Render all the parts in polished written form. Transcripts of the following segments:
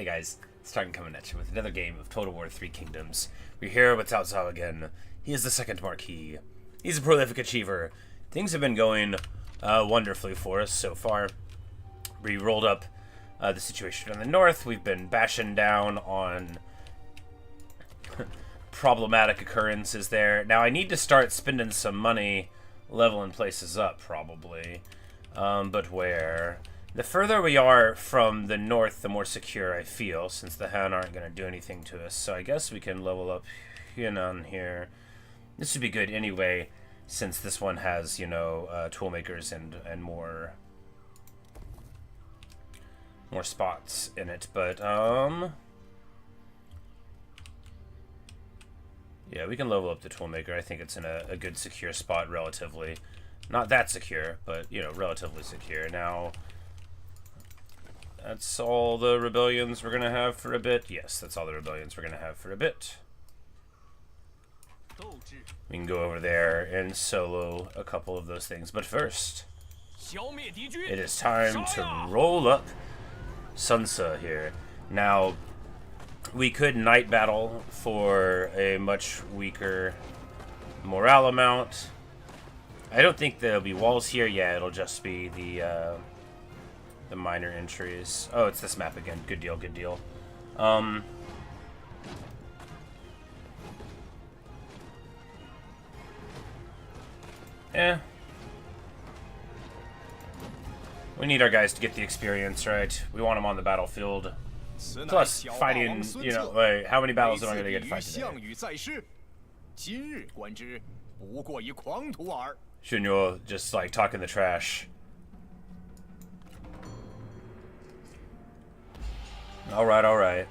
Hey guys, it's Sun coming at you with another game of Total War 3 Kingdoms. We're here with Cao Cao again. He is the second Marquis. He's a prolific achiever. Things have been going wonderfully for us so far. We rolled up the situation in the north. We've been bashing down on problematic occurrences there. Now I need to start spending some money leveling places up, probably. But where? The further we are from the north, the more secure I feel, since the Han aren't going to do anything to us. So I guess we can level up on here. This would be good anyway, since this one has, you know, toolmakers and more spots in it. But, yeah, we can level up the toolmaker. I think it's in a good secure spot, relatively. Not that secure, but, you know, relatively secure. Now, that's all the rebellions we're going to have for a bit. Yes, that's all the rebellions we're going to have for a bit. We can go over there and solo a couple of those things. But first, it is time to roll up Sunsa here. Now, we could night battle for a much weaker morale amount. I don't think there'll be walls here. Yeah, it'll just be the minor entries. Oh, it's this map again. Good deal, good deal. We need our guys to get the experience, right? We want them on the battlefield. Plus, fighting, you know, like, how many battles am I going to get to fight today? Shunyo just, like, talking the trash. Alright, alright.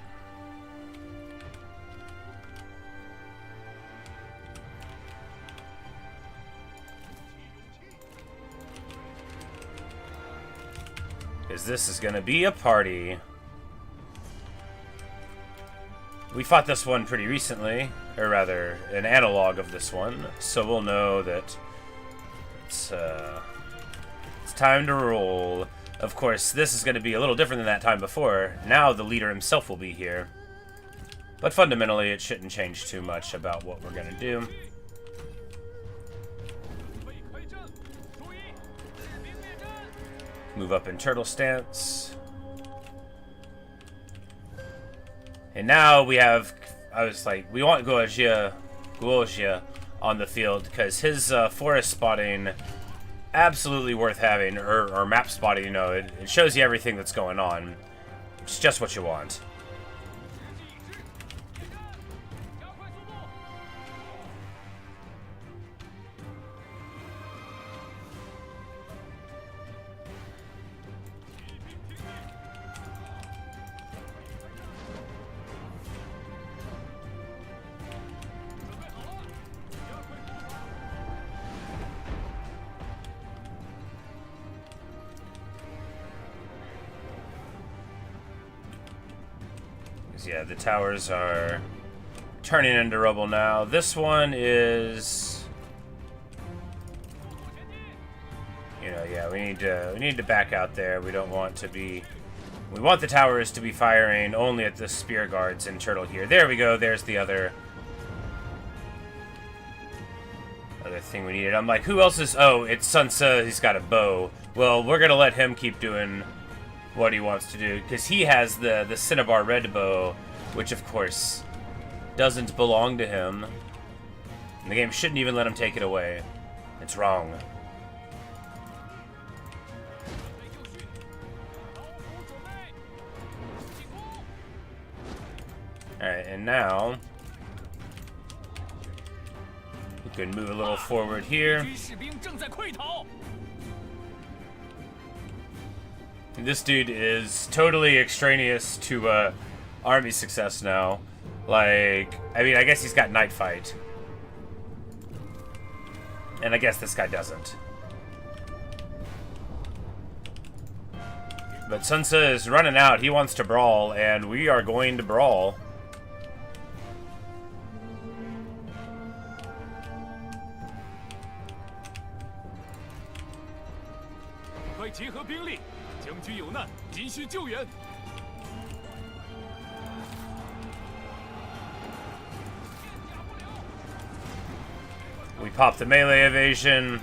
Because this is going to be a party. We fought this one pretty recently, or rather, an analog of this one, so we'll know that it's time to roll. Of course, this is going to be a little different than that time before. Now the leader himself will be here. But fundamentally, it shouldn't change too much about what we're going to do. Move up in turtle stance. And now we have, I was like, we want Guojia on the field because his forest spotting, absolutely worth having, or map spotting, you know, it shows you everything that's going on. It's just what you want. Yeah, the towers are turning into rubble now. This one is, you know, yeah, we need to back out there. We don't want to be, we want the towers to be firing only at the spear guards and turtle here. There we go. There's the other thing we needed. I'm like, who else is? Oh, it's Sunsa. He's got a bow. Well, we're gonna let him keep doing what he wants to do, because he has the Cinnabar red bow, which of course doesn't belong to him. And the game shouldn't even let him take it away. It's wrong. Alright, and now we can move a little forward here. This dude is totally extraneous to army success now. Like, I mean, I guess he's got night fight. And I guess this guy doesn't. But Sunsa is running out. He wants to brawl, and we are going to brawl. We pop the melee evasion.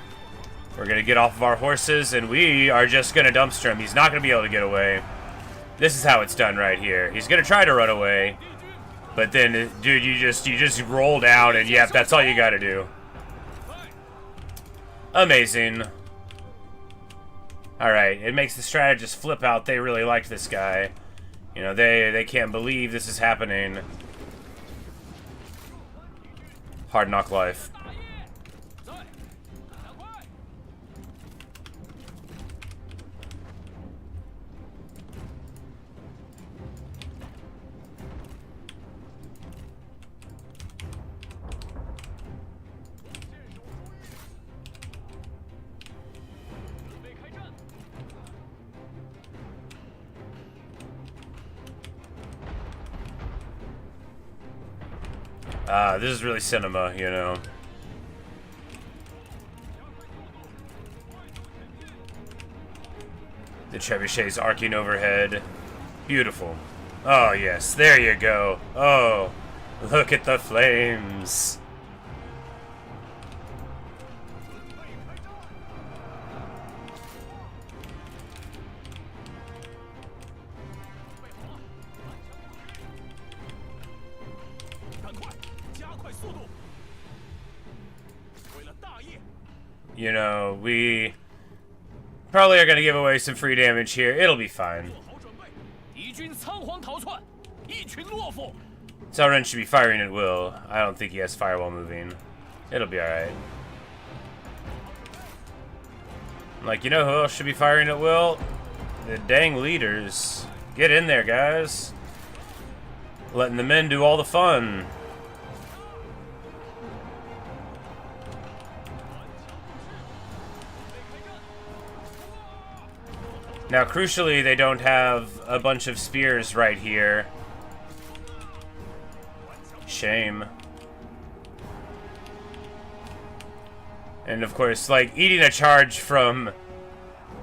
We're going to get off of our horses, and we are just going to dumpster him. He's not going to be able to get away. This is how it's done right here. He's going to try to run away. But then, dude, you just roll down, and yep, that's all you got to do. Amazing. Alright, it makes the strategists flip out. They really liked this guy. You know, they can't believe this is happening. Hard knock life. This is really cinema, you know. The trebuchet's arcing overhead. Beautiful. Oh, yes. There you go. Oh, look at the flames. You know, we probably are going to give away some free damage here. It'll be fine. Sauron should be firing at will. I don't think he has firewall moving. It'll be alright. Like, you know who else should be firing at will? The dang leaders. Get in there, guys. Letting the men do all the fun. Now, crucially, they don't have a bunch of spears right here. Shame. And of course, like, eating a charge from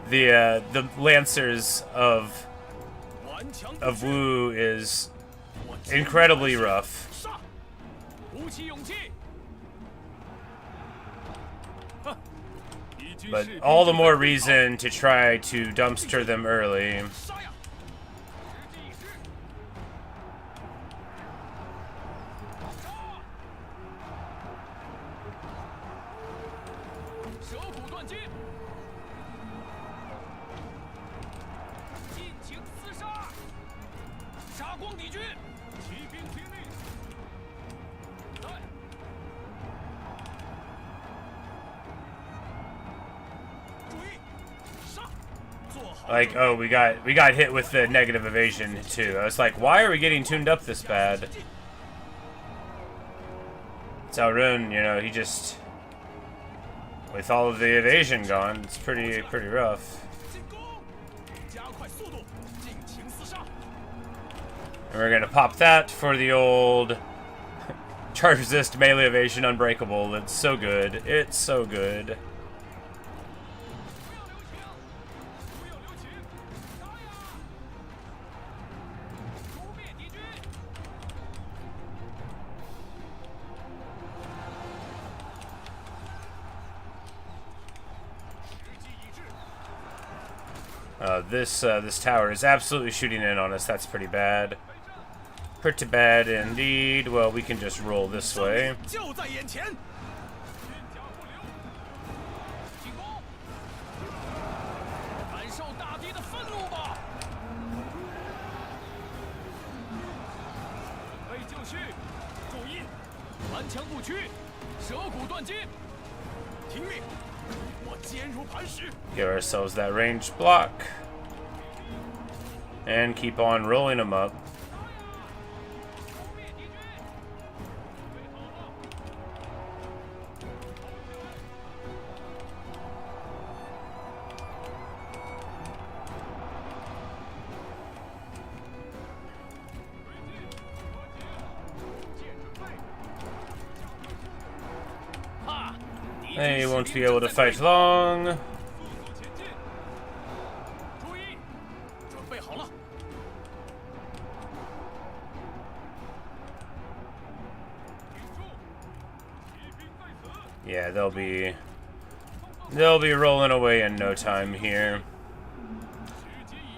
the Lancers of Wu is incredibly rough. But all the more reason to try to dumpster them early. Like, oh, we got hit with the negative evasion too. I was like, why are we getting tuned up this bad? Cao Ren, you know, he just, with all of the evasion gone, it's pretty rough. And we're gonna pop that for the old charge resist melee evasion unbreakable. It's so good. It's so good. This tower is absolutely shooting in on us. That's pretty bad. Pretty bad indeed. Well, we can just roll this way. Give ourselves that ranged block. And keep on rolling them up. They won't be able to fight long. Yeah, they'll be rolling away in no time here.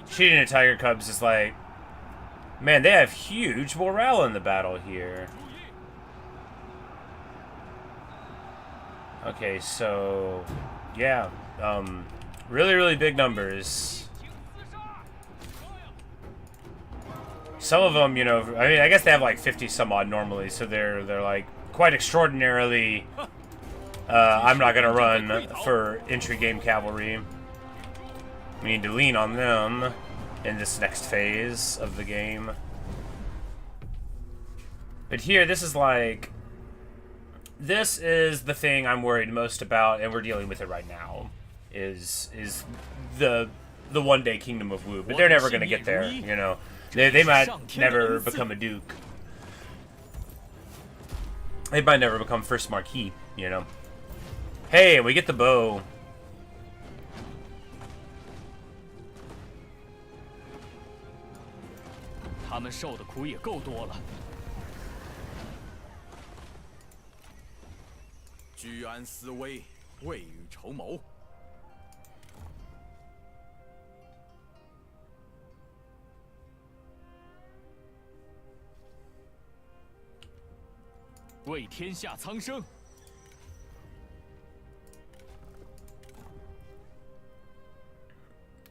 Shooting at Tiger Cubs is like, man, they have huge morale in the battle here. Okay, so yeah, really, really big numbers. Some of them, you know, I mean, I guess they have like 50 some odd normally, so they're like quite extraordinarily. I'm not gonna run for entry game cavalry. We need to lean on them in this next phase of the game. But here, this is like, this is the thing I'm worried most about, and we're dealing with it right now. Is the one-day kingdom of Wu, but they're never gonna get there. You know, they might never become a duke. They might never become first Marquis. You know. Hey, we get the bow.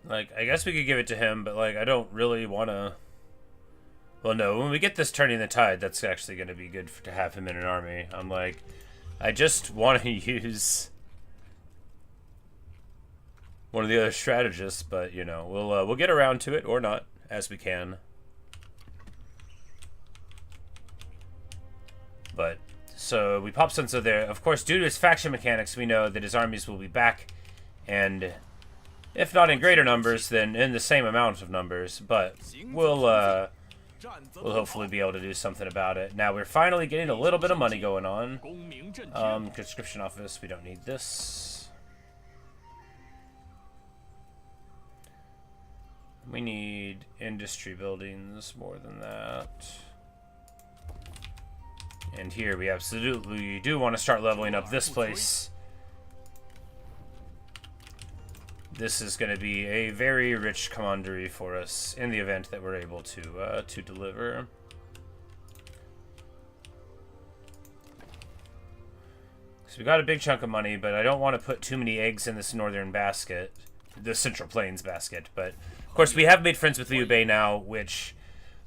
Like, I guess we could give it to him, but, like, I don't really want to... Well, no, when we get this turning the tide, that's actually going to be good to have him in an army. I'm like, I just want to use one of the other strategists, but, you know, we'll get around to it, or not, as we can. But, so, we pop Sun there. Of course, due to his faction mechanics, we know that his armies will be back, and... if not in greater numbers, then in the same amount of numbers. But we'll hopefully be able to do something about it. Now we're finally getting a little bit of money going on. Conscription office, we don't need this. We need industry buildings more than that. And here we absolutely do want to start leveling up this place. This is going to be a very rich commandery for us in the event that we're able to deliver. So we got a big chunk of money, but I don't want to put too many eggs in this northern basket, the Central Plains basket. But of course, we have made friends with Liu Bei now, which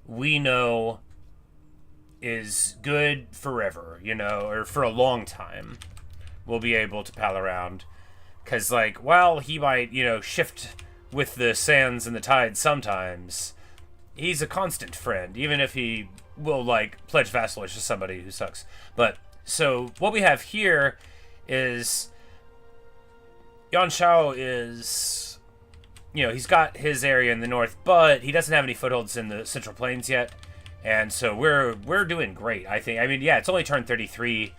we know is good forever, you know, or for a long time. We'll be able to pal around. Because, like, while he might, you know, shift with the sands and the tides sometimes, he's a constant friend, even if he will, like, pledge vassalage to somebody who sucks. But, so, what we have here is Yangtze is, you know, he's got his area in the north, but he doesn't have any footholds in the Central Plains yet. And so we're doing great, I think. I mean, yeah, it's only turn 33.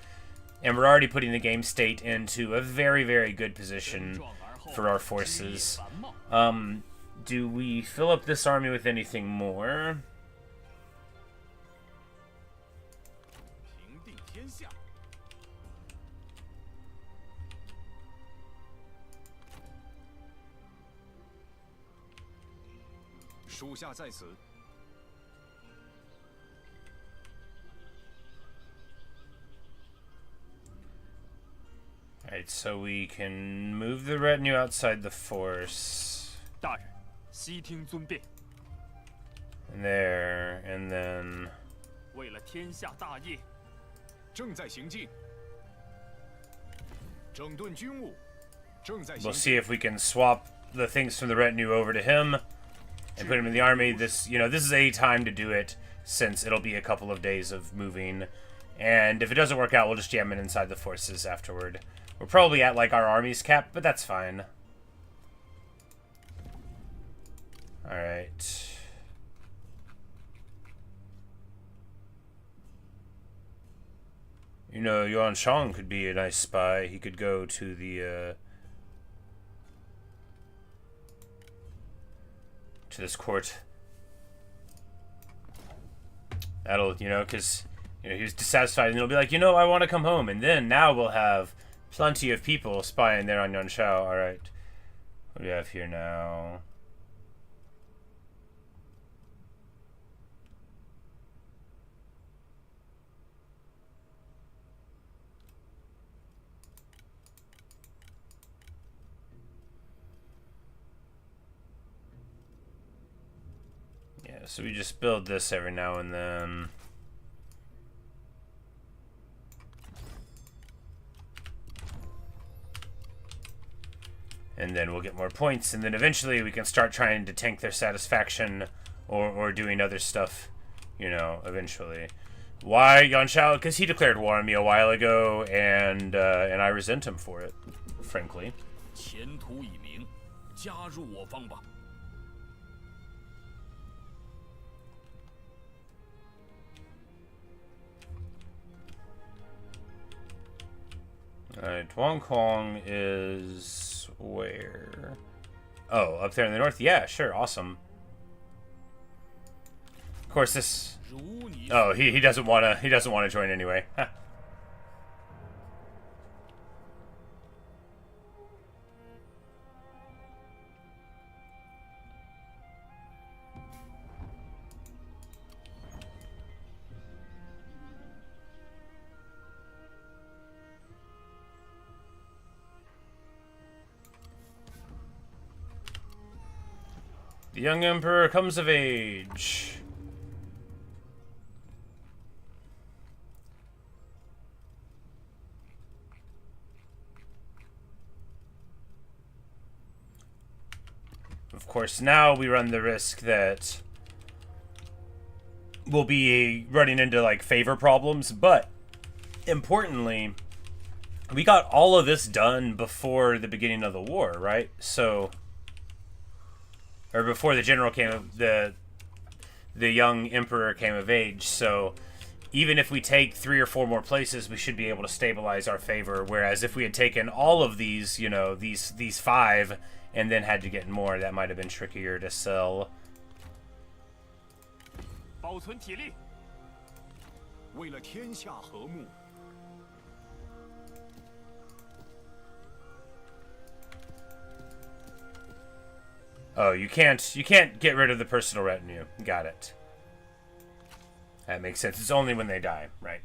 And we're already putting the game state into a very, very good position for our forces. Do we fill up this army with anything more? Alright, so we can move the retinue outside the force. And there, and then... we'll see if we can swap the things from the retinue over to him and put him in the army. This, you know, this is a time to do it, since it'll be a couple of days of moving. And if it doesn't work out, we'll just jam it inside the forces afterward. We're probably at, like, our army's cap, but that's fine. Alright. You know, Yuan Shang could be a nice spy. He could go to the, to this court. That'll, you know, because, you know, he's dissatisfied, and he'll be like, you know, I want to come home. And then, now we'll have Plenty of people spying there on Yan Shao. Alright. What do we have here now? Yeah, so we just build this every now and then. And then we'll get more points, and then eventually we can start trying to tank their satisfaction or doing other stuff, you know, eventually. Why Yan Shao? Because he declared war on me a while ago, and I resent him for it, frankly. Alright, Hong Kong is where? Oh, up there in the north? Yeah, sure, awesome. Of course this... Oh, he doesn't wanna join anyway. The young emperor comes of age. Of course, now we run the risk that we'll be running into, like, favor problems, but importantly, we got all of this done before the beginning of the war, right? So... Or before the general came, the young emperor came of age. So even if we take 3 or 4 more places, we should be able to stabilize our favor. Whereas if we had taken all of these, you know, these 5, and then had to get more, that might have been trickier to sell. Oh, you can't get rid of the personal retinue. Got it. That makes sense. It's only when they die, right?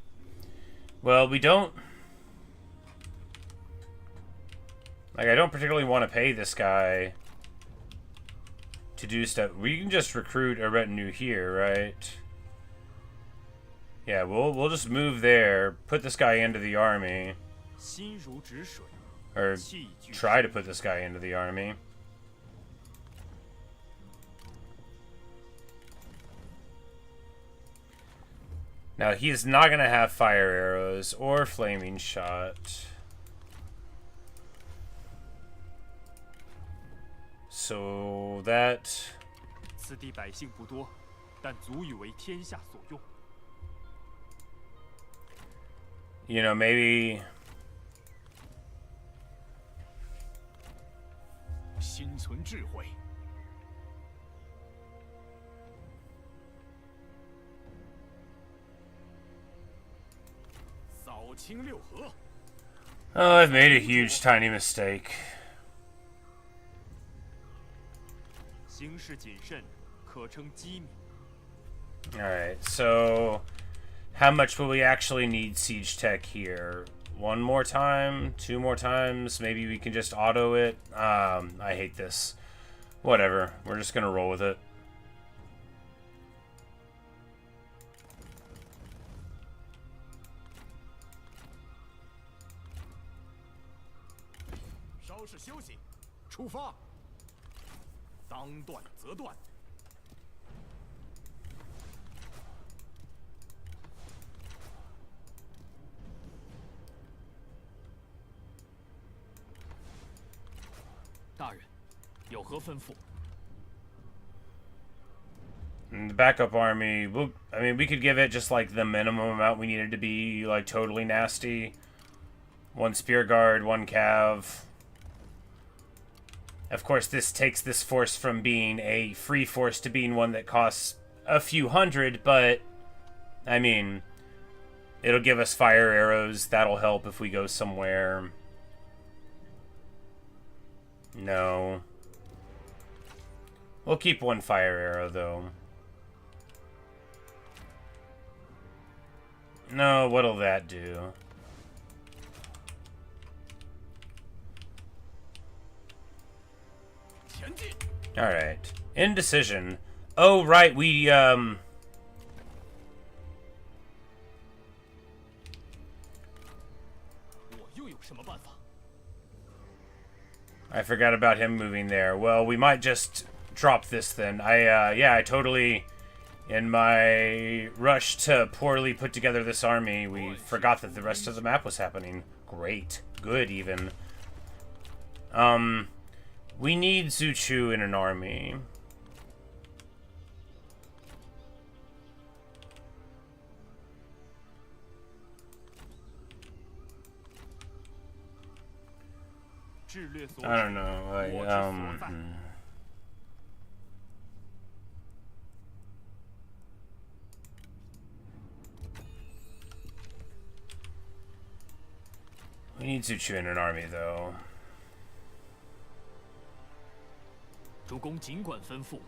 Well, we don't... Like, I don't particularly want to pay this guy to do stuff. We can just recruit a retinue here, right? Yeah, we'll just move there, put this guy into the army. Or try to put this guy into the army. Now, he's not going to have fire arrows or flaming shot. So that... You know, maybe... Oh, I've made a huge, tiny mistake. Alright, so... How much will we actually need siege tech here? 1 more time? 2 more times? Maybe we can just auto it? I hate this. Whatever, we're just gonna roll with it. And the backup army, I mean, we could give it just like the minimum amount we needed to be like totally nasty. 1 spear guard, 1 cav. Of course, this takes this force from being a free force to being one that costs a few hundred, but I mean, it'll give us fire arrows. That'll help if we go somewhere. No. We'll keep one fire arrow, though. No, what'll that do? Alright. Indecision. Oh, right, we, I forgot about him moving there. Well, we might just drop this then. I totally, in my rush to poorly put together this army, we forgot that the rest of the map was happening. Great. Good, even. We need Zuchu in an army. I don't know. We need Zuchu in an army, though. 主公尽管吩咐。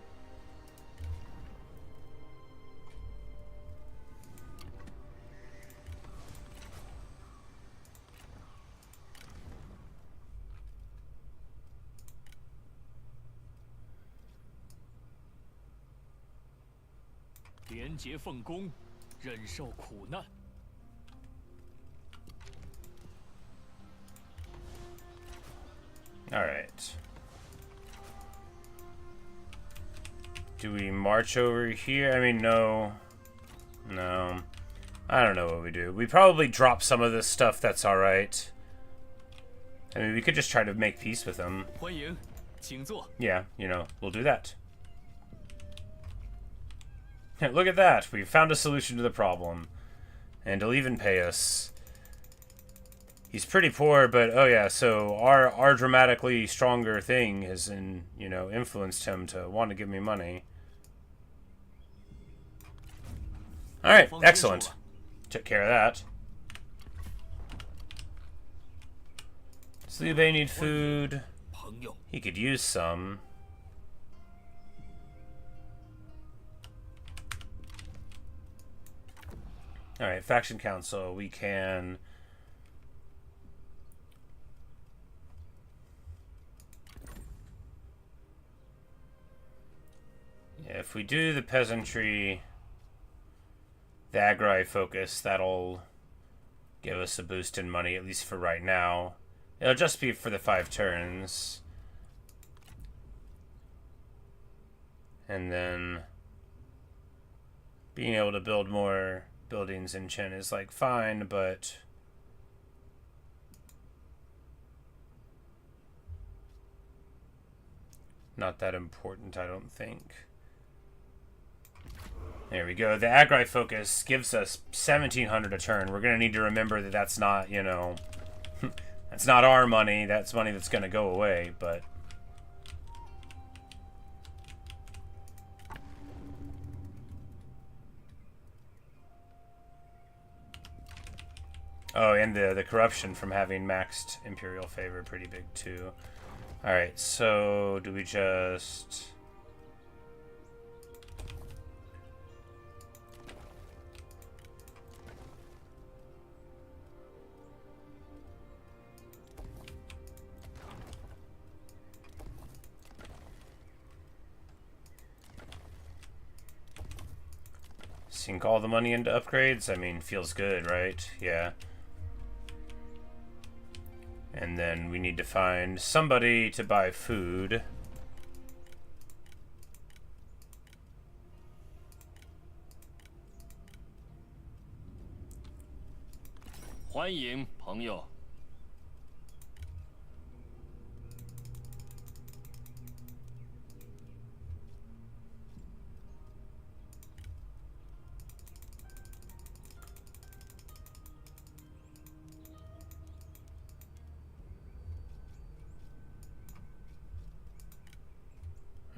廉洁奉公，忍受苦难。 All right. Do we march over here? I mean, no. No. I don't know what we do. We probably drop some of this stuff. That's all right. I mean, we could just try to make peace with them. Yeah, you know, we'll do that. Look at that. We found a solution to the problem. And he'll even pay us. He's pretty poor, but oh yeah, so our dramatically stronger thing has influenced him to want to give me money. Alright, excellent. Took care of that. Does Liu Bei need food? He could use some. Alright, Faction Council, we can... Yeah, if we do the peasantry, the agri focus, that'll give us a boost in money, at least for right now. It'll just be for the 5 turns. And then being able to build more buildings in Chen is like fine, but not that important, I don't think. There we go. The agri focus gives us 1,700 a turn. We're going to need to remember that that's not, that's not our money. That's money that's going to go away, but... Oh, and the corruption from having maxed Imperial favor, pretty big too. Alright, so do we just... sink all the money into upgrades? I mean, feels good, right? Yeah. And then we need to find somebody to buy food.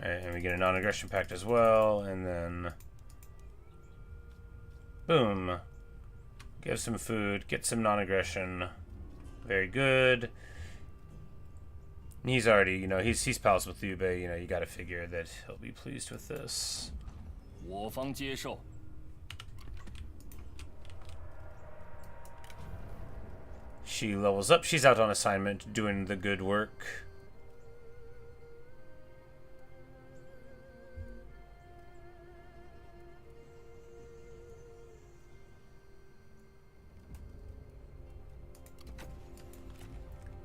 Alright, and we get a non-aggression pact as well, and then... boom. Give some food, get some non-aggression. Very good. He's already, you know, he's pals with Liu Bei. You know, you got to figure that he'll be pleased with this. 我方接受。 She levels up. She's out on assignment doing the good work.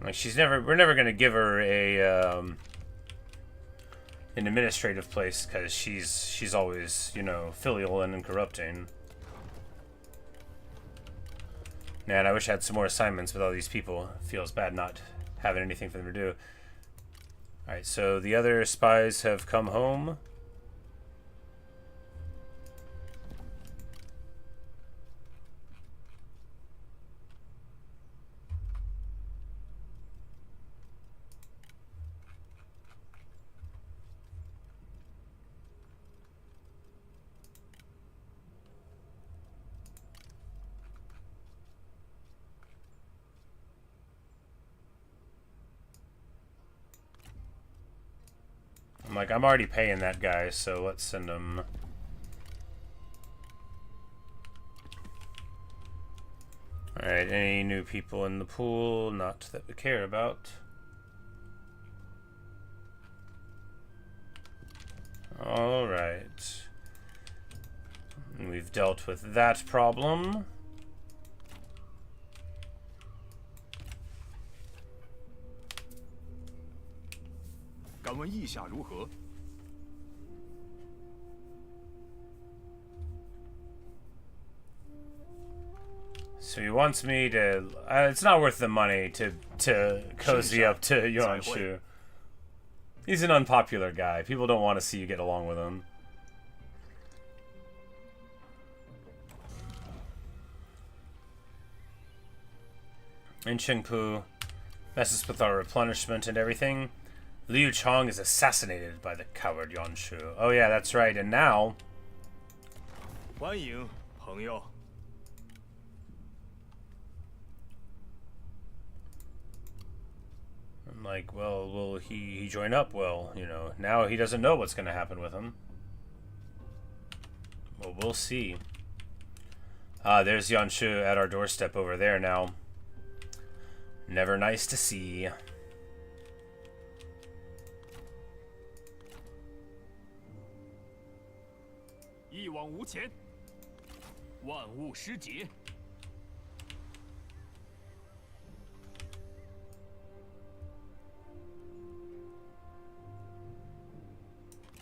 Like we're never gonna give her a an administrative place because she's always, you know, filial and corrupting. Man, I wish I had some more assignments with all these people. It feels bad not having anything for them to do. Alright, so the other spies have come home. I'm like, I'm already paying that guy, so let's send him. Alright, any new people in the pool? Not that we care about. Alright. We've dealt with that problem. So he wants me to. It's not worth the money to cozy up to Yuanshu. He's an unpopular guy. People don't want to see you get along with him. In Qingpu, messes with our replenishment and everything. Liu Chong is assassinated by the coward Yuanshu. Oh yeah, that's right. And now, 欢迎朋友。 I'm like, well, will he join up? Well, you know, now he doesn't know what's going to happen with him. Well, we'll see. There's Yuanshu at our doorstep over there now. Never nice to see. 一往无前，万物失节。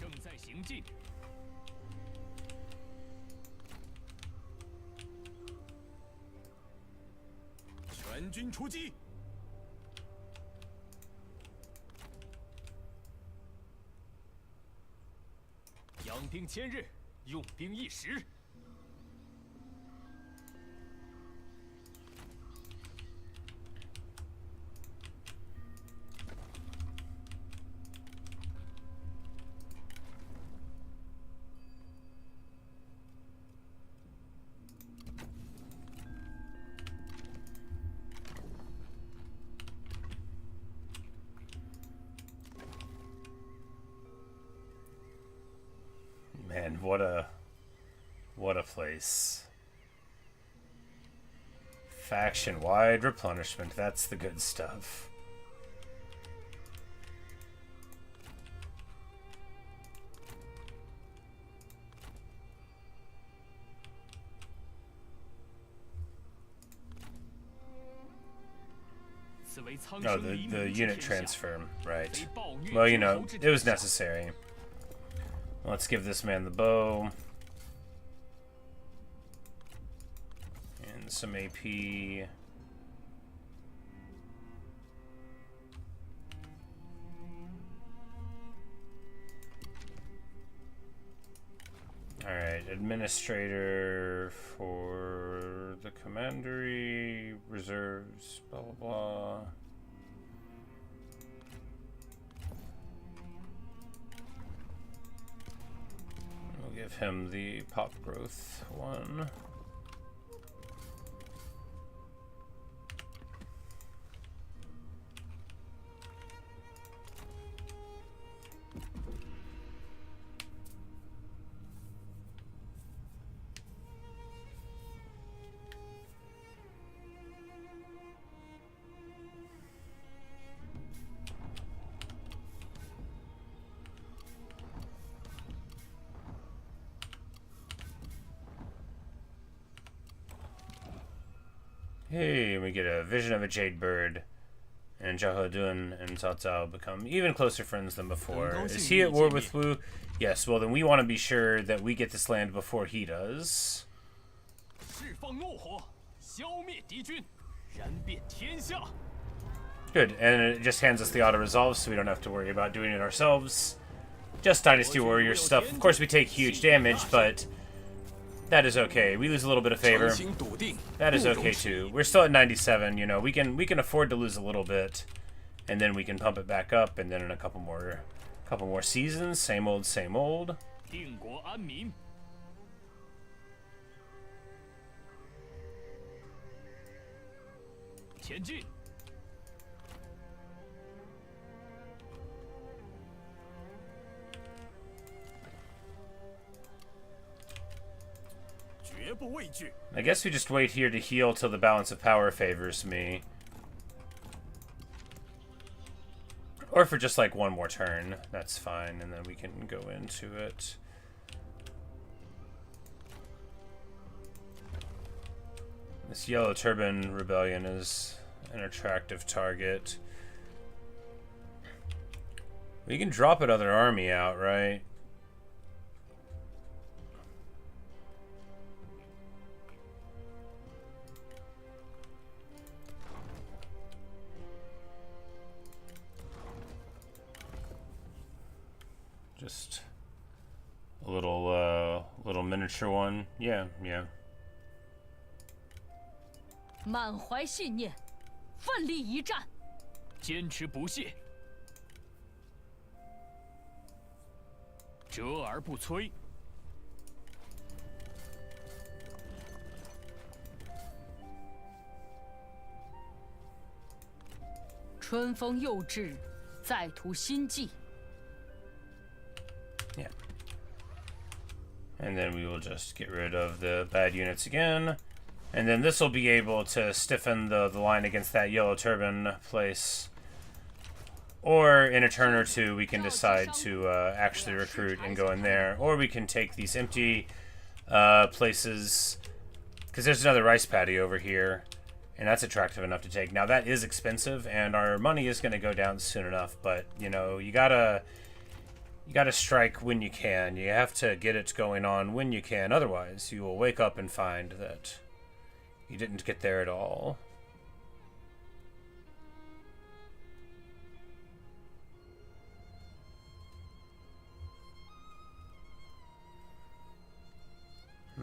正在行进。全军出击！ 养兵千日，用兵一时。Man, what a place. Faction-wide replenishment, that's the good stuff. No, the unit transfer, right. Well, you know, it was necessary. Let's give this man the bow. And some AP. Alright, administrator for the commandery, reserves, blah blah blah. We'll give him the pop growth one. Hey, we get a vision of a jade bird. And Zhao Dun and Cao Cao become even closer friends than before. Is he at war with Wu? Yes, well then we want to be sure that we get this land before he does. Good, and it just hands us the auto-resolve so we don't have to worry about doing it ourselves. Just Dynasty Warrior stuff. Of course we take huge damage, but that is okay. We lose a little bit of favor. That is okay too. We're still at 97, you know. We can afford to lose a little bit, and then we can pump it back up, and then in a couple more seasons, same old, same old. I guess we just wait here to heal till the balance of power favors me. Or for just like one more turn, that's fine, and then we can go into it. This Yellow Turban Rebellion is an attractive target. We can drop another army out, right? Just a little miniature one. Yeah. 满怀信念，奋力一战，坚持不懈，折而不摧。春风又至，再图新计。 Yeah. And then we will just get rid of the bad units again. And then this will be able to stiffen the line against that Yellow Turban place. Or in a turn or two, we can decide to actually recruit and go in there. Or we can take these empty places. Because there's another rice paddy over here. And that's attractive enough to take. Now that is expensive, and our money is going to go down soon enough. But, you know, you gotta strike when you can. You have to get it going on when you can. Otherwise, you will wake up and find that you didn't get there at all.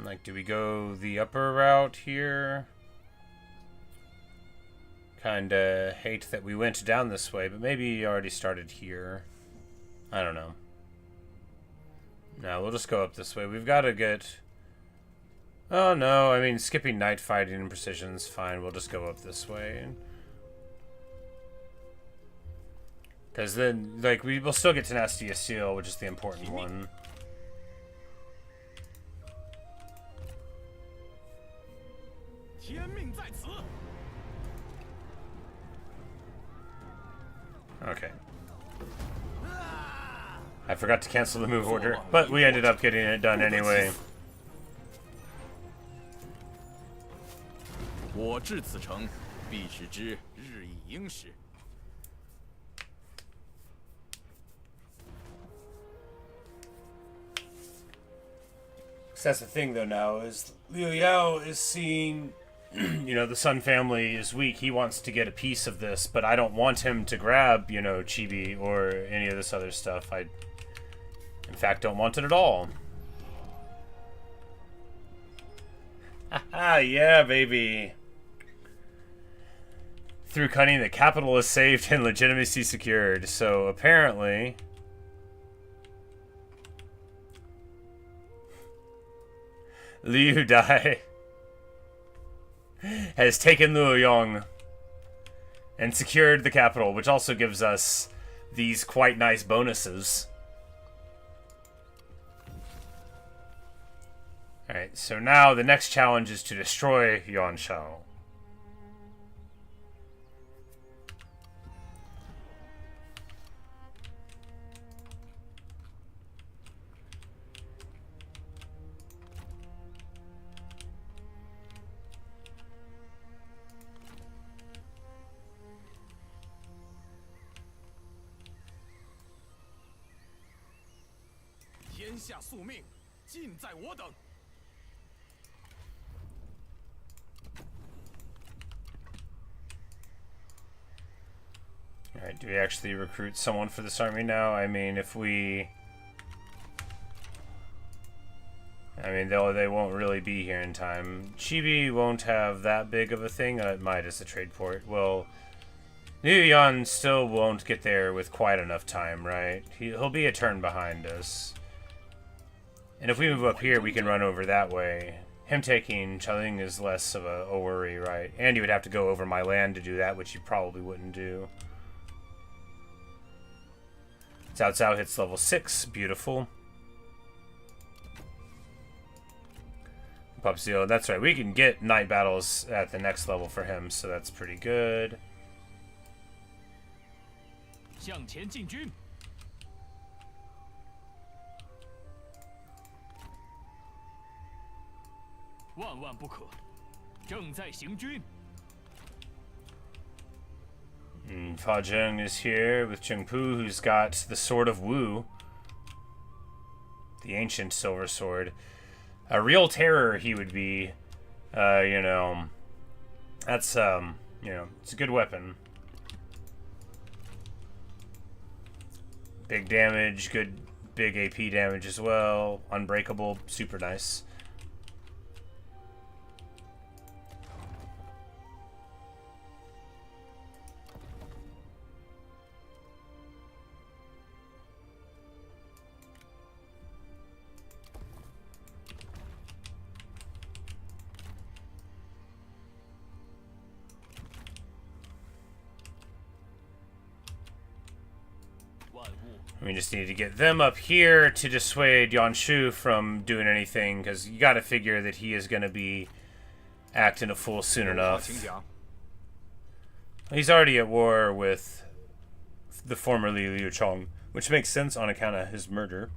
Like, do we go the upper route here? Kinda hate that we went down this way, but maybe you already started here. I don't know. No, we'll just go up this way. We've got to get... Oh, no. I mean, skipping night fighting and precision is fine. We'll just go up this way. Because then, like, we will still get Tenacity of Steel, which is the important one. Okay. I forgot to cancel the move order, but we ended up getting it done anyway. So that's the thing, though, now, is Liu Yao is seeing, you know, the Sun family is weak. He wants to get a piece of this, but I don't want him to grab, you know, Chibi or any of this other stuff. I, in fact, don't want it at all. Haha, yeah, baby. Through cunning, the capital is saved and legitimacy secured. So, apparently... Liu Dai has taken Luoyang and secured the capital, which also gives us these quite nice bonuses. Alright, so now the next challenge is to destroy Yuanshao. 下宿命，尽在我等。 Alright, do we actually recruit someone for this army now? I mean, if we... they won't really be here in time. Chibi won't have that big of a thing. It might as a trade port. Well, New Yan still won't get there with quite enough time, right? He'll be a turn behind us. And if we move up here, we can run over that way. Him taking Chaling is less of a worry, right? And you would have to go over my land to do that, which you probably wouldn't do. Cao Cao hits level 6. Beautiful. Pupsio, that's right. We can get night battles at the next level for him, so that's pretty good. 向前进军，万万不可！正在行军。 Fa Zheng is here with Chengpu, who's got the Sword of Wu. The ancient silver sword. A real terror he would be. You know. That's, you know, it's a good weapon. Big damage, good big AP damage as well. Unbreakable, super nice. We just need to get them up here to dissuade Yanshu from doing anything, because you got to figure that he is going to be acting a fool soon enough. He's already at war with the formerly Liu Chong, which makes sense on account of his murder.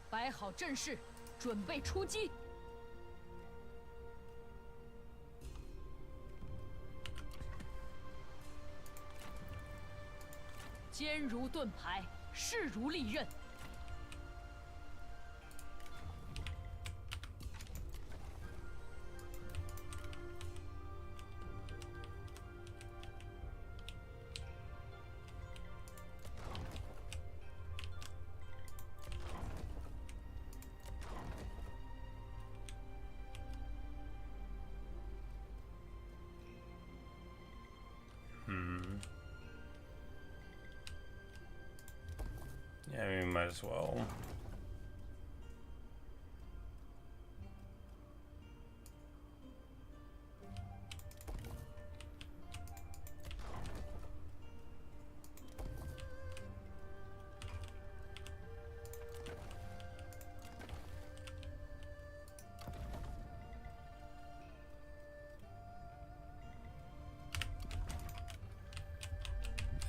摆好阵势，准备出击。坚如盾牌，势如利刃。Yeah, I mean, might as well.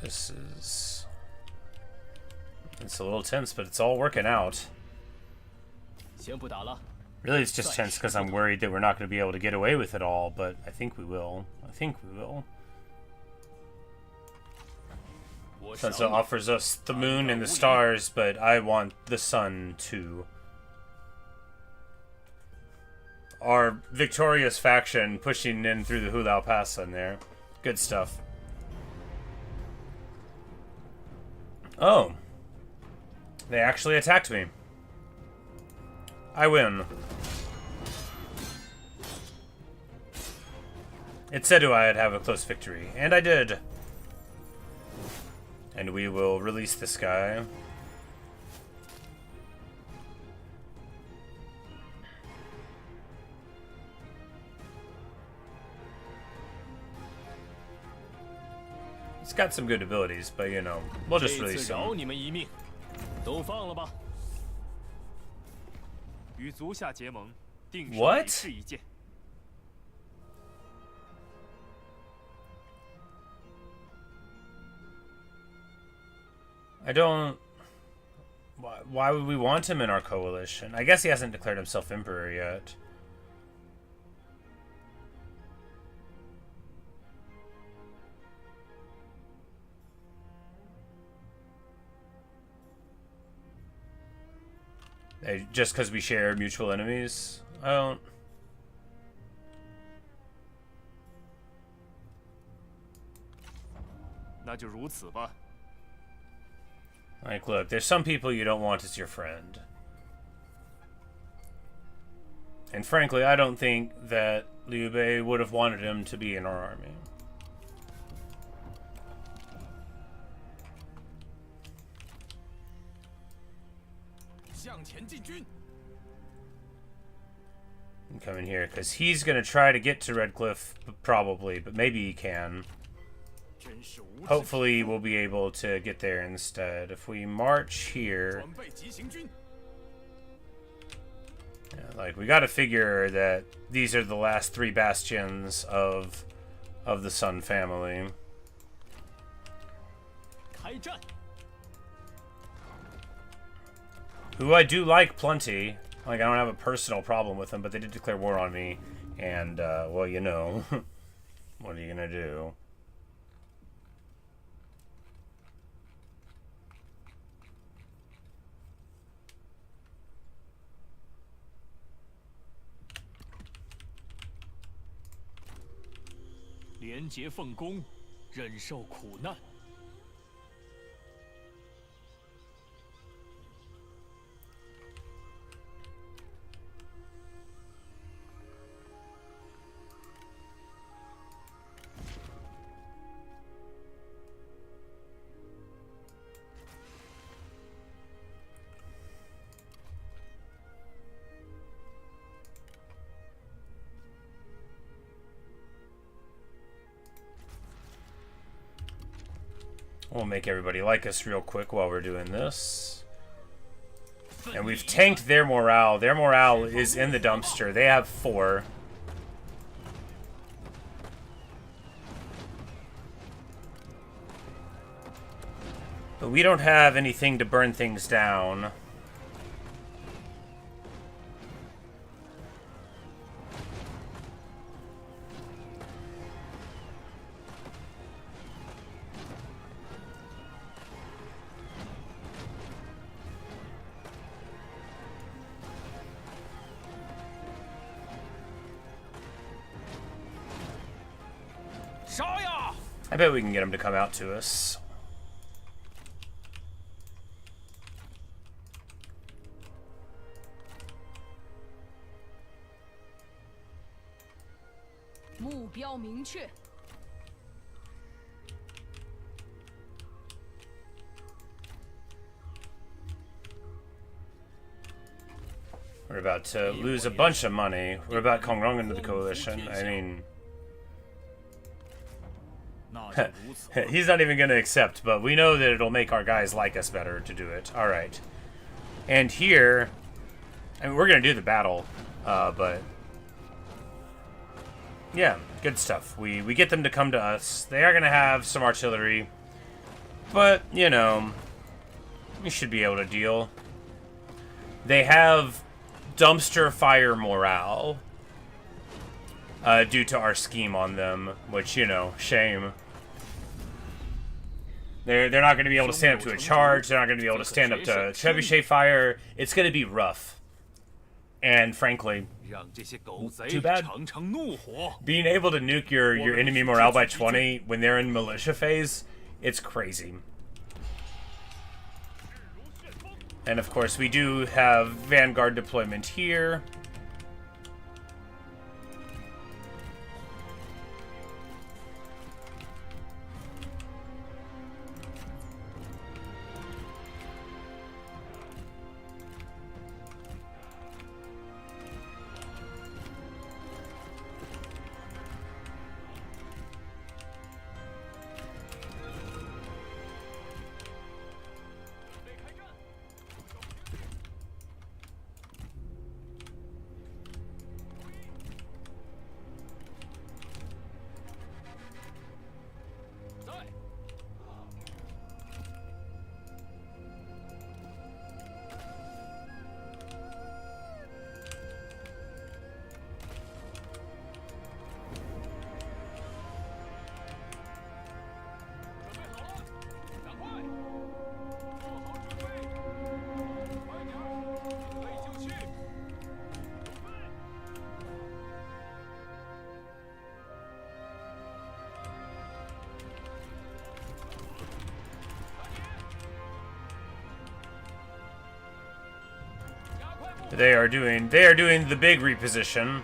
This is... It's a little tense, but it's all working out. Really, it's just tense because I'm worried that we're not going to be able to get away with it all, but I think we will. I think we will. Sansa offers us the moon and the stars, but I want the sun too. Our victorious faction pushing in through the Hulao Pass in there. Good stuff. Oh. They actually attacked me. I win. It said I'd have a close victory, and I did. And we will release this guy. He's got some good abilities, but you know, we'll just release him. 都放了吧。与足下结盟，定是 What? 是一件。I don't... Why would we want him in our coalition? I guess he hasn't declared himself emperor yet. Just because we share mutual enemies? I don't... Like, look, there's some people you don't want as your friend. And frankly, I don't think that Liu Bei would have wanted him to be in our army. I'm coming here because he's going to try to get to Red Cliff, probably, but maybe he can. Hopefully we'll be able to get there instead. If we march here... Yeah, like, we gotta figure that these are the last 3 bastions of the Sun family. Who I do like plenty. Like, I don't have a personal problem with them, but they did declare war on me. And, well, you know. What are you gonna do? We'll make everybody like us real quick while we're doing this. And we've tanked their morale. Their morale is in the dumpster. They have 4. But we don't have anything to burn things down. I bet we can get him to come out to us. We're about to lose a bunch of money. We're about Kongrong into the coalition. I mean... He's not even going to accept, but we know that it'll make our guys like us better to do it. Alright. And here... I mean, we're going to do the battle, but... Yeah, good stuff. We get them to come to us. They are going to have some artillery. But, you know... we should be able to deal. They have dumpster fire morale. Due to our scheme on them. Which, you know, shame. They're not going to be able to stand up to a charge. They're not going to be able to stand up to trebuchet fire. It's going to be rough. And frankly, too bad. Being able to nuke your enemy morale by 20 when they're in militia phase, it's crazy. And of course, we do have Vanguard deployment here. They are doing the big reposition.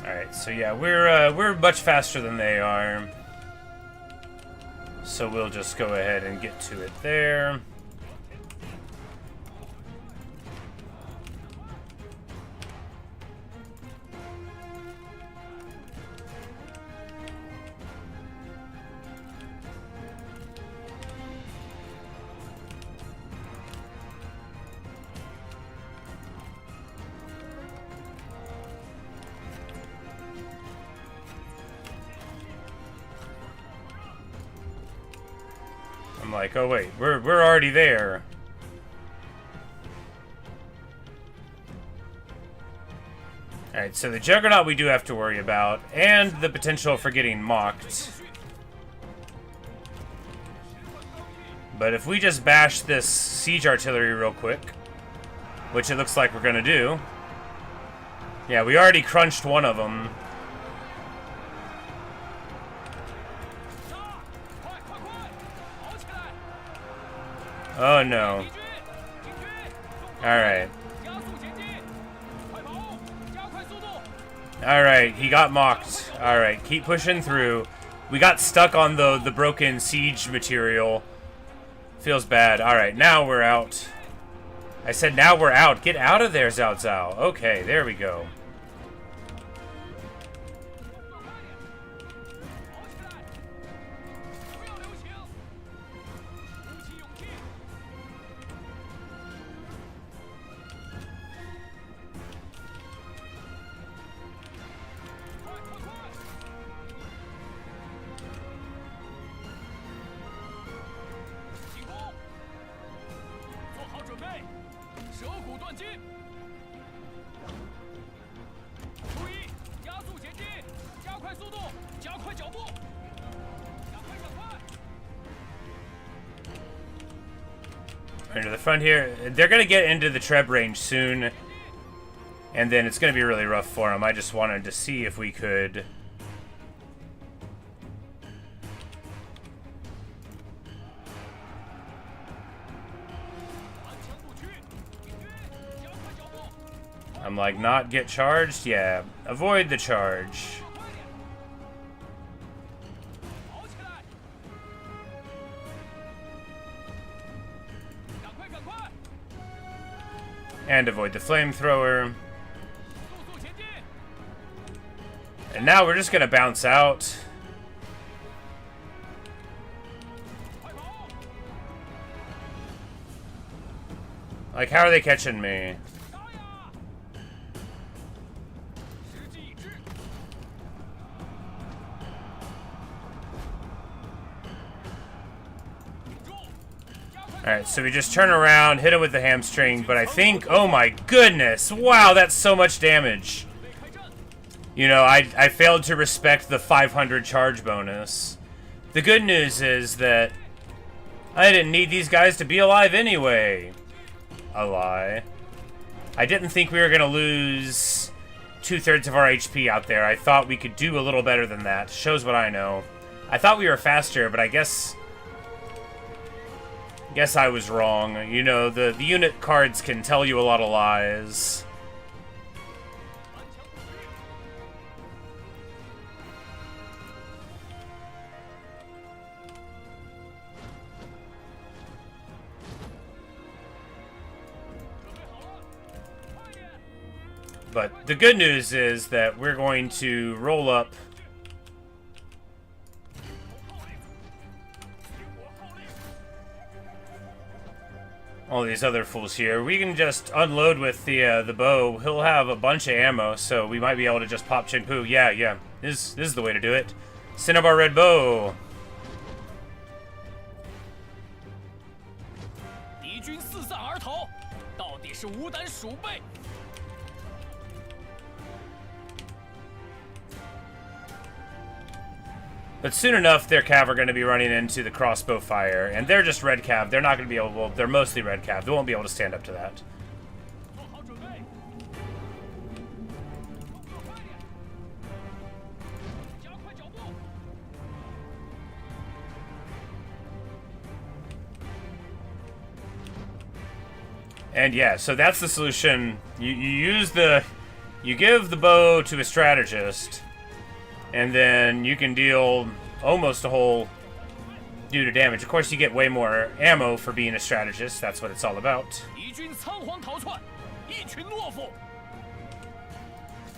Alright, so yeah, we're much faster than they are. So we'll just go ahead and get to it there. I'm like, oh wait, we're already there. Alright, so the Juggernaut we do have to worry about, and the potential for getting mocked. But if we just bash this siege artillery real quick, which it looks like we're gonna do. Yeah, we already crunched one of them. Oh no. Alright. Alright, he got mocked. Alright, keep pushing through. We got stuck on the broken siege material. Feels bad. Alright, now we're out. I said now we're out. Get out of there, Cao Cao. Okay, there we go. Into the front here. They're going to get into the Treb range soon. And then it's going to be really rough for them. I just wanted to see if we could... I'm like, not get charged? Yeah. Avoid the charge. And avoid the flamethrower. And now we're just gonna bounce out. Like, how are they catching me? Alright, so we just turn around, hit him with the hamstring, but I think, oh my goodness, wow, that's so much damage. You know, I failed to respect the 500 charge bonus. The good news is that I didn't need these guys to be alive anyway. A lie. I didn't think we were going to lose 2/3 of our HP out there. I thought we could do a little better than that. Shows what I know. I thought we were faster, but I guess I was wrong. You know, the unit cards can tell you a lot of lies. But the good news is that we're going to roll up all these other fools here. We can just unload with the bow. He'll have a bunch of ammo, so we might be able to just pop Chenpu. Yeah. This is the way to do it. Cinnabar Red Bow. 敌军四散而逃，到底是无胆鼠辈。 But soon enough, their cav are going to be running into the crossbow fire, and they're just red cav. They're not going to be able. Well, they're mostly red cav. They won't be able to stand up to that. 做好准备，加快脚步。 And yeah, so that's the solution. You give the bow to a strategist, and then you can deal almost a whole due to damage. Of course, you get way more ammo for being a strategist. That's what it's all about. 敌军仓皇逃窜，一群懦夫。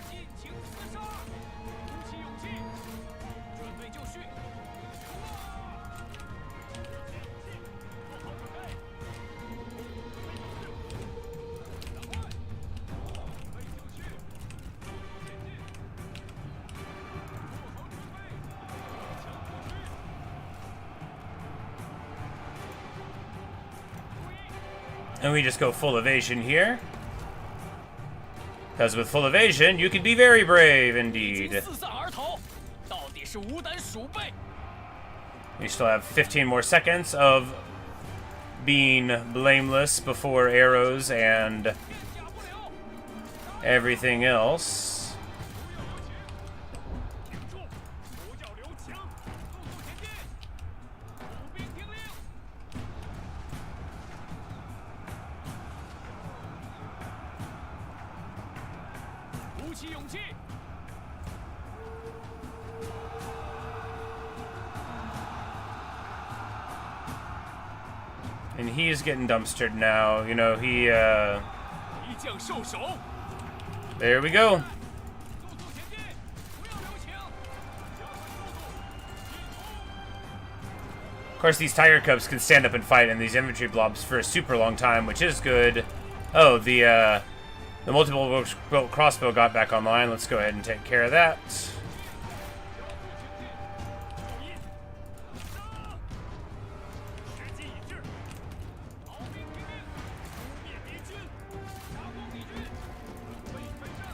尽情厮杀，鼓起勇气，准备就绪。做好准备。 And we just go full evasion here. Because with full evasion, you can be very brave indeed. 四散而逃，到底是无胆鼠辈。 We still have 15 more seconds of being blameless before arrows and everything else. 挺住，不要留情，速速前进。步兵听令。 鼓起勇气。 And he's getting dumpstered now. You know, he, 一将受首。 there we go. 速速前进，不要留情。加快速度。 Of course, these tiger cubs can stand up and fight in these infantry blobs for a super long time, which is good. Oh, the multiple crossbow got back online. Let's go ahead and take care of that. 时机已至，逃兵听命，扑灭敌军，杀光敌军，准备开战。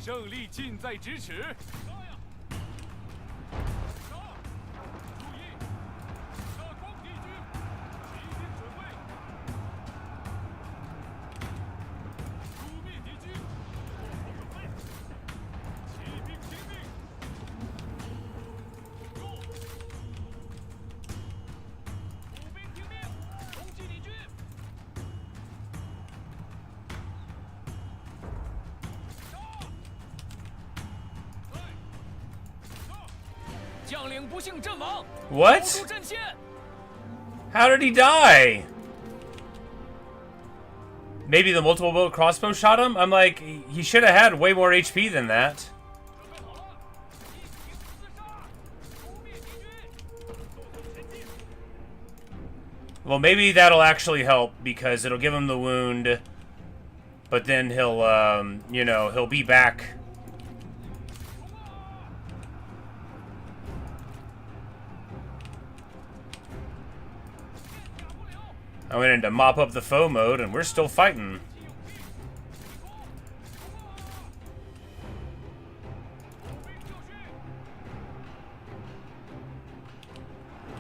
胜利近在咫尺。杀呀！杀！注意，杀光敌军，齐兵准备。扑灭敌军，做好准备。骑兵听命。 步兵听命，攻击敌军。杀！对，杀！将领不幸阵亡。 What? 守住阵线。 How did he die? Maybe the multiple bolt crossbow shot him? I'm like, he should have had way more HP than that. 准备好了，一起厮杀，扑灭敌军，速速前进。 Well, maybe that'll actually help because it'll give him the wound, but then he'll, you know, he'll be back. I went into mop up the foe mode and we're still fighting.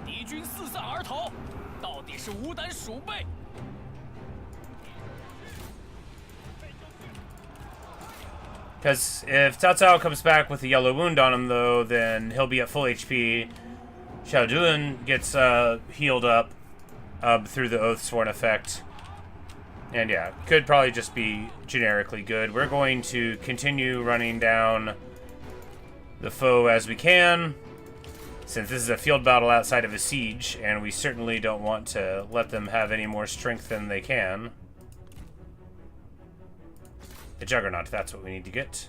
敌军四散而逃，到底是无胆鼠辈。 Because if Cao Cao comes back with a yellow wound on him, though, then he'll be at full HP. Xiao Dun gets healed up through the Oathsworn effect. And yeah, could probably just be generically good. We're going to continue running down the foe as we can. since this is a field battle outside of a siege, and we certainly don't want to let them have any more strength than they can. The Juggernaut, that's what we need to get.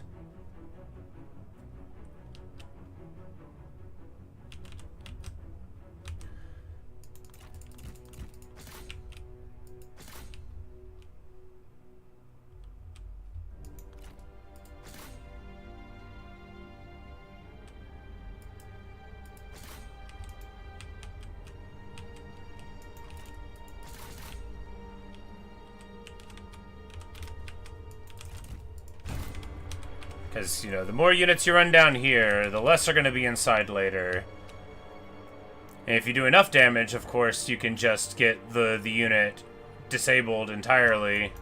Because, you know, the more units you run down here, the less are going to be inside later. And if you do enough damage, of course, you can just get the unit disabled entirely.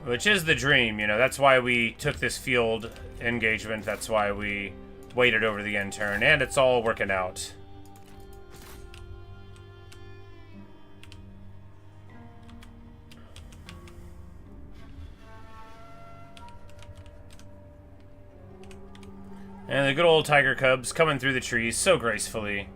Which is the dream, you know, that's why we took this field engagement, that's why we waited over the end turn, and it's all working out. And the good old tiger cubs coming through the trees so gracefully.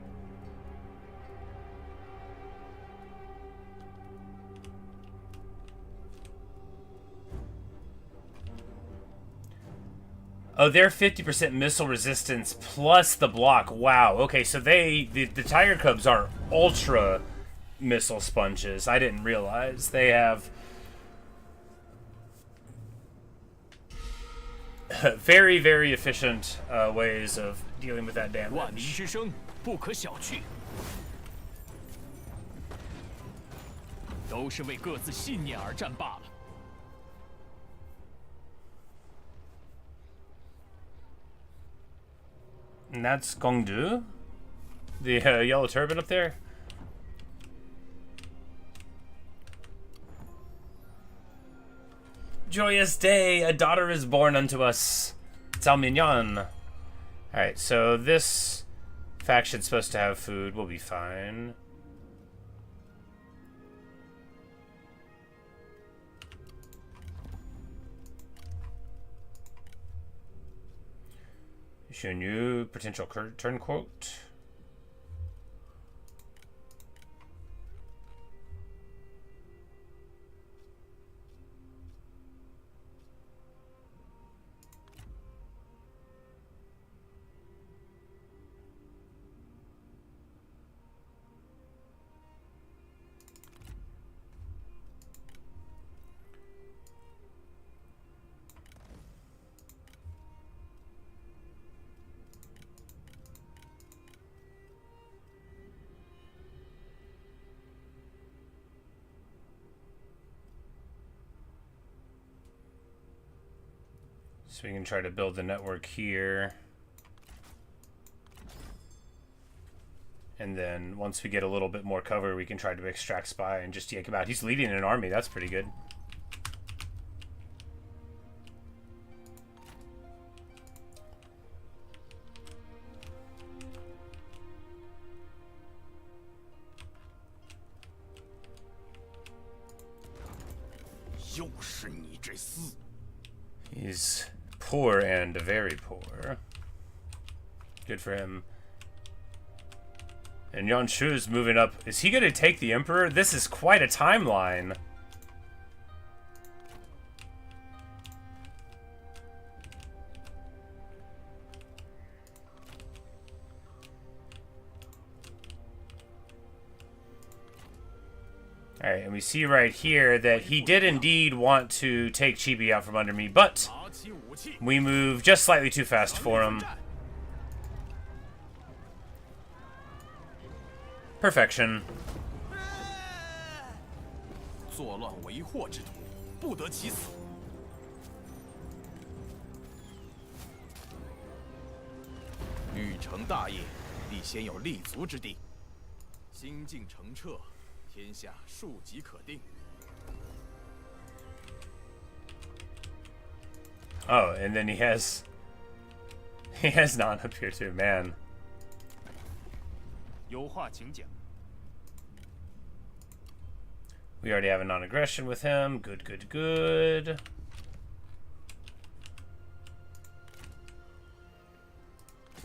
Oh, they're 50% missile resistance plus the block. Wow. Okay, so the tiger cubs are ultra missile sponges. I didn't realize they have very, very efficient ways of dealing with that damage. 万民之声不可小觑，都是为各自信念而战罢了。 And that's Gongdu, the yellow turban up there. Joyous day, a daughter is born unto us. Cao Mignon. Alright, so this faction's supposed to have food. We'll be fine. Issue a new potential turn quote. So we can try to build the network here. And then once we get a little bit more cover, we can try to extract spy and just yank him out. He's leading an army. That's pretty good. He's poor and very poor. Good for him. And Yanshu's moving up. Is he going to take the Emperor? This is quite a timeline. Alright, and we see right here that he did indeed want to take Chibi out from under me, but we move just slightly too fast for him. Perfection. 作乱为祸之徒，不得其死。欲成大业，必先有立足之地。心境澄澈，天下庶几可定。 Oh, and then he has non up here too, man. 有话请讲。 We already have a non-aggression with him. Good, good, good.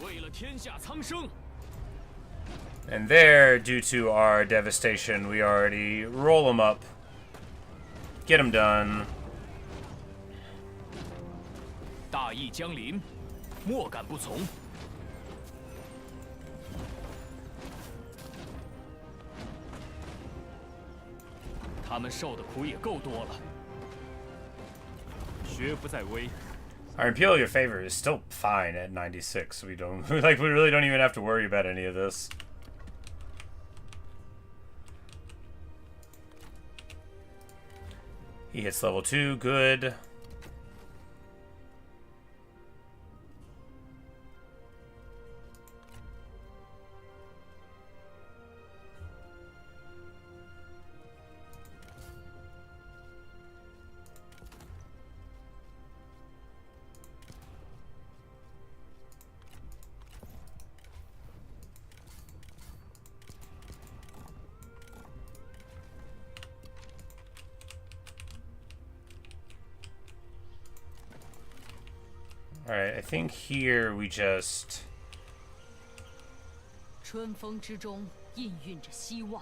为了天下苍生。 And there, due to our devastation, we already roll them up. Get them done. 大义将临，莫敢不从。他们受的苦也够多了，学不在微。 Our imperial your favor is still fine at 96. We don't we really don't even have to worry about any of this. He hits level 2, good. Alright, I think here we just... 春风之中氤氲着希望。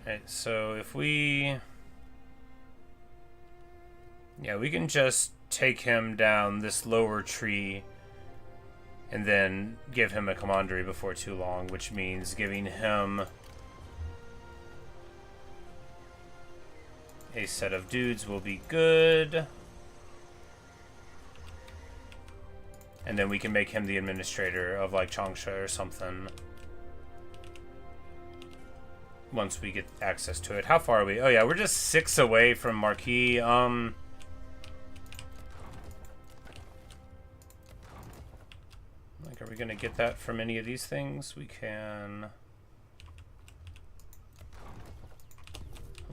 Alright, so if we... Yeah, we can just take him down this lower tree and then give him a commandery before too long, which means giving him a set of dudes will be good. And then we can make him the administrator of, like, Changsha or something. Once we get access to it. How far are we? Oh, yeah, we're just 6 away from Marquis. Like, are we gonna get that from any of these things? We can...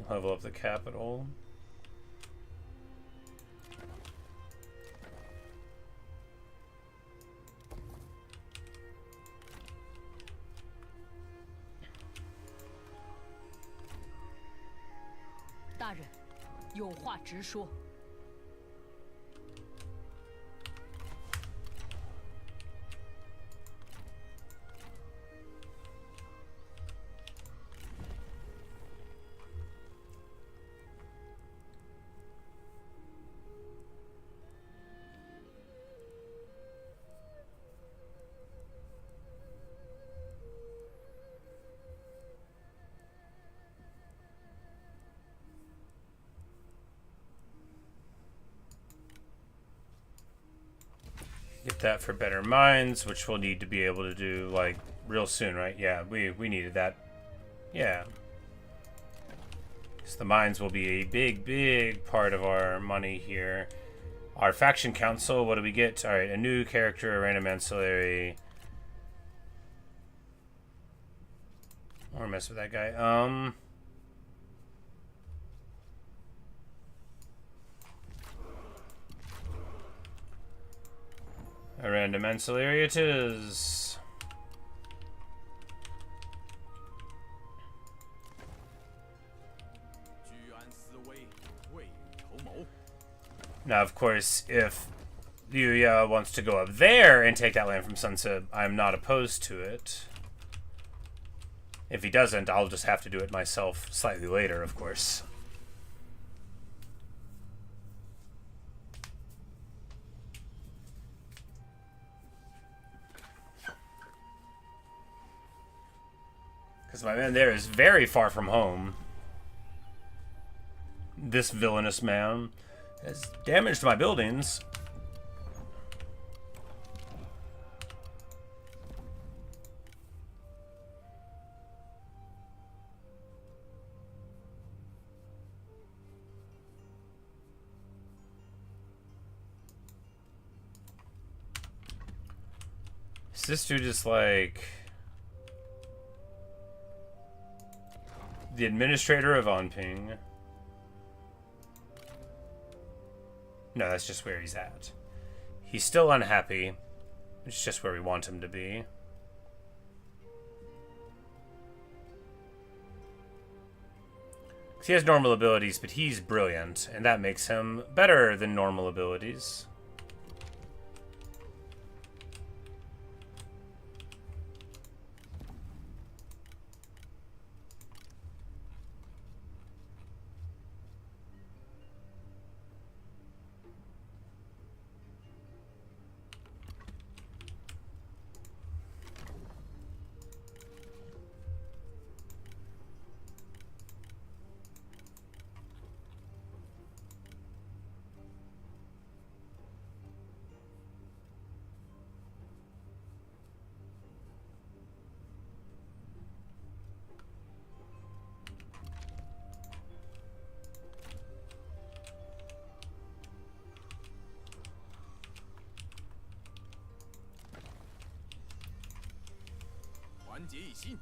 level up the capital. "大人，有话直说。" Get that for better mines, which we'll need to be able to do, like, real soon, right? Yeah, we needed that. Yeah. So the mines will be a big part of our money here. Our faction council, what do we get? Alright, a new character, a random ancillary. I don't wanna mess with that guy. A random ancillary it is. Now, of course, if Yuya wants to go up there and take that land from Sunset, I'm not opposed to it. If he doesn't, I'll just have to do it myself slightly later, of course. Because my man there is very far from home. This villainous man has damaged my buildings. Is this dude just like... the administrator of Anping? No, that's just where he's at. He's still unhappy. It's just where we want him to be. He has normal abilities, but he's brilliant, and that makes him better than normal abilities. 团结一心，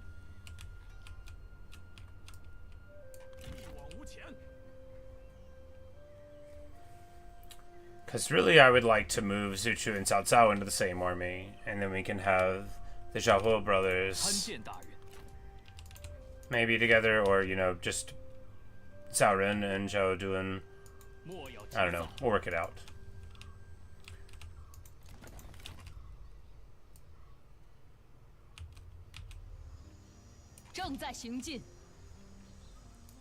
一往无前。 Because really, I would like to move Zuchu and Cao Cao into the same army, and then we can have the Xiaohu brothers 参见大人。 maybe together, or, you know, just Cao Ren and Zhao doing, 莫要急 I don't know, we'll work it out. 正在行进。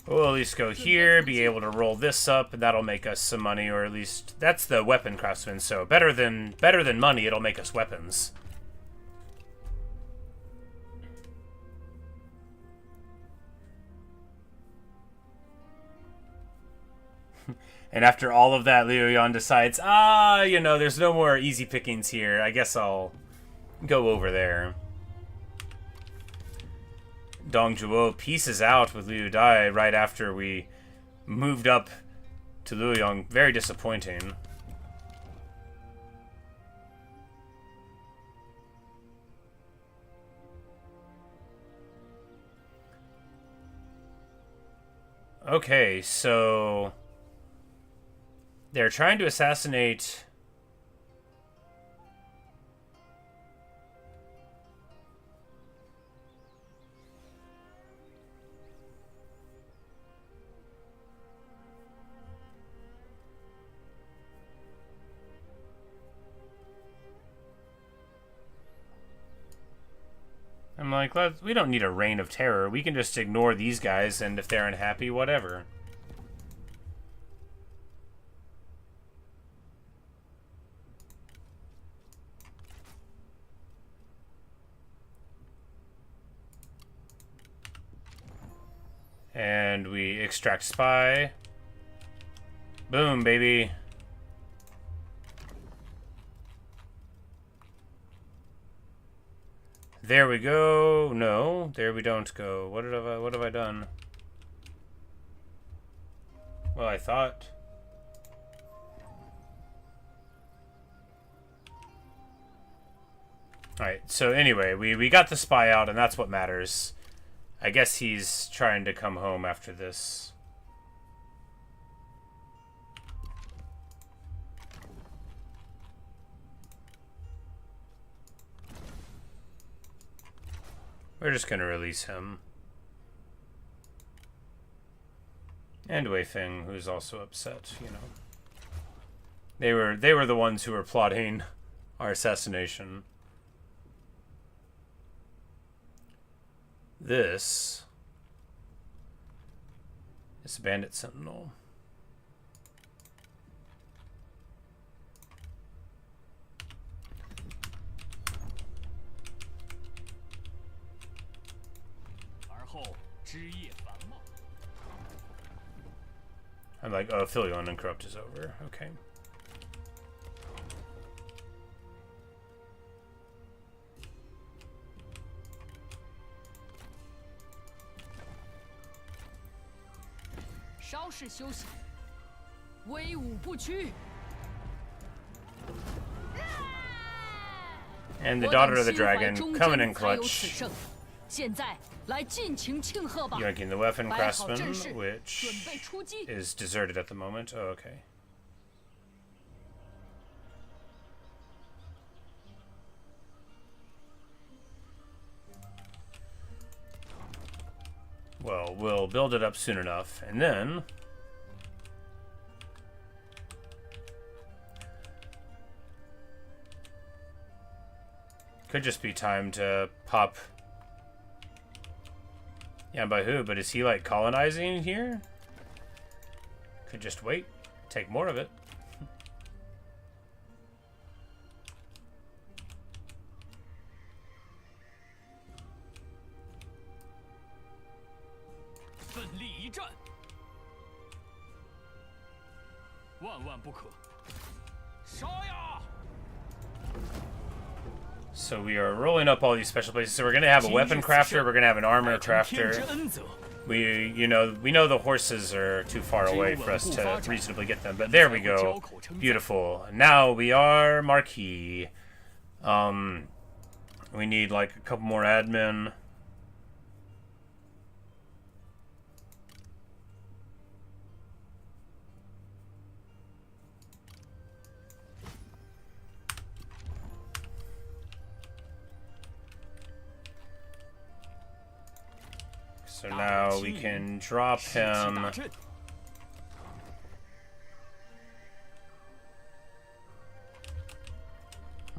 We'll at least go here, be able to roll this up, and that'll make us some money, or at least that's the weapon craftsman. So better than money, it'll make us weapons. And after all of that, Liu Yan decides, you know, there's no more easy pickings here. I guess I'll go over there. Dong Zhuo pieces out with Liu Dai right after we moved up to Luoyang. Very disappointing. Okay, so they're trying to assassinate I'm like, we don't need a reign of terror. We can just ignore these guys, and if they're unhappy, whatever. And we extract spy. Boom, baby. There we go. No, there we don't go. What have I done? Well, I thought. Alright, so anyway, we got the spy out, and that's what matters. I guess he's trying to come home after this. We're just gonna release him. And Wei Feng, who's also upset, you know. They were the ones who were plotting our assassination. This is a bandit sentinel. I'm like, oh, Filion and Corrupt is over. Okay. And the daughter of the dragon coming in clutch. Yanking the weapon craftsman, which is deserted at the moment. Oh, okay. Well, we'll build it up soon enough, and then could just be time to pop. Yeah, by who? But is he like colonizing here? Could just wait, take more of it. So we are rolling up all these special places. So we're gonna have a weapon crafter. We're gonna have an armor crafter. We know the horses are too far away for us to reasonably get them. But there we go. Beautiful. Now we are Marquis. We need like a couple more admin. So now we can drop him.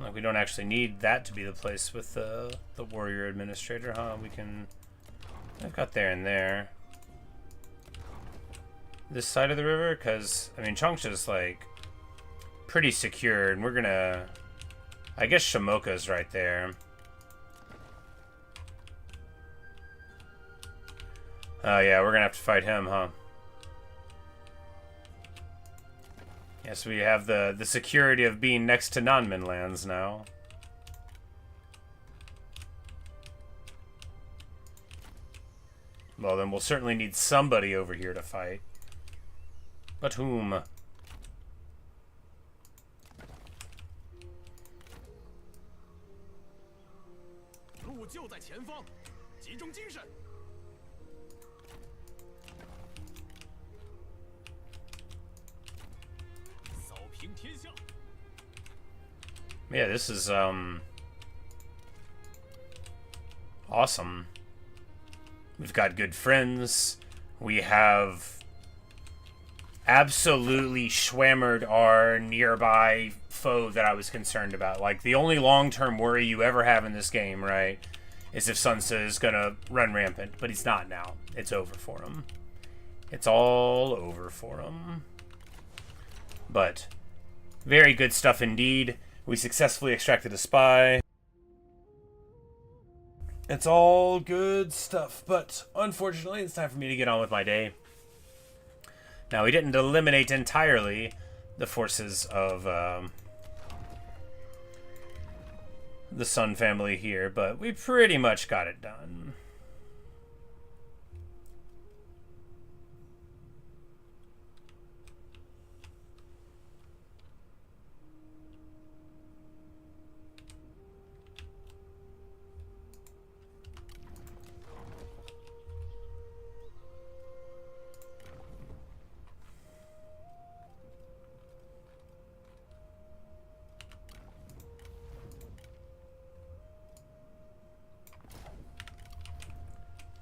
Like, we don't actually need that to be the place with the warrior administrator, huh? We can... I've got there and there. This side of the river, because, I mean, Changsha's, like, pretty secure, and we're gonna... I guess Shimoka's right there. Oh, yeah, we're gonna have to fight him, huh? Yes, we have the security of being next to Nanmen lands now. Well, then we'll certainly need somebody over here to fight. But whom? Yeah, this is awesome. We've got good friends. We have absolutely schwammered our nearby foe that I was concerned about. Like, the only long-term worry you ever have in this game, right, is if Sunsa is gonna run rampant. But he's not now. It's over for him. It's all over for him. But very good stuff indeed. We successfully extracted a spy. It's all good stuff, but unfortunately it's time for me to get on with my day. Now, we didn't eliminate entirely the forces of the Sun family here, but we pretty much got it done.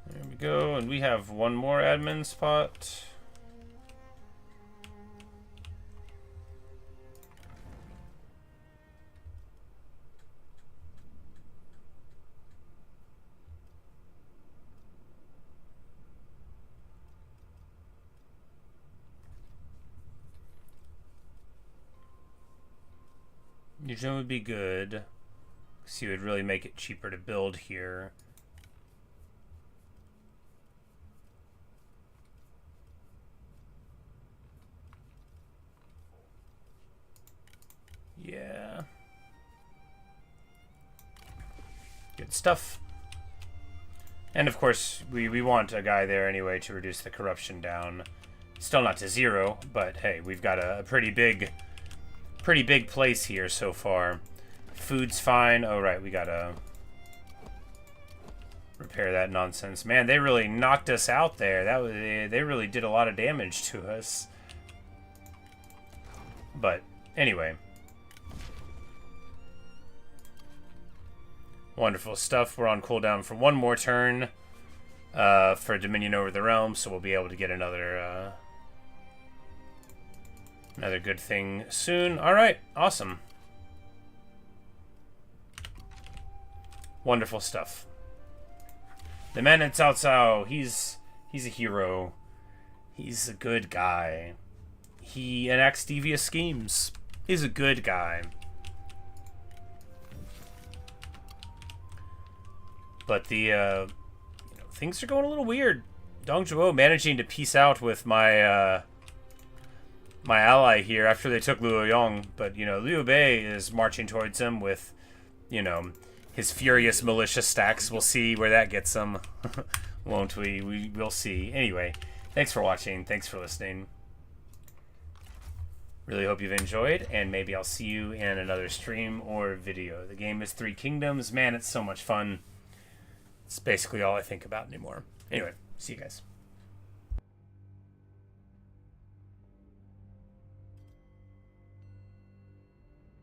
There we go, and we have one more admin spot. Yuzhen would be good, because he would really make it cheaper to build here. Yeah. Good stuff. And of course, we want a guy there anyway to reduce the corruption down. Still not to 0, but hey, we've got a pretty big place here so far. Food's fine. Oh, right, we gotta repair that nonsense. Man, they really knocked us out there. That was, they really did a lot of damage to us. But anyway. Wonderful stuff. We're on cooldown for one more turn for Dominion over the Realm, so we'll be able to get another another good thing soon. All right, awesome. Wonderful stuff. The man in Cao Cao, he's a hero. He's a good guy. He enacts devious schemes. He's a good guy. But the things are going a little weird. Dong Zhuo managing to peace out with my my ally here after they took Luoyang, but Liu Bei is marching towards him with his furious militia stacks. We'll see where that gets him. Won't we? We'll see. Anyway, thanks for watching. Thanks for listening. Really hope you've enjoyed, and maybe I'll see you in another stream or video. The game is Three Kingdoms. Man, it's so much fun. It's basically all I think about anymore. Anyway, see you guys.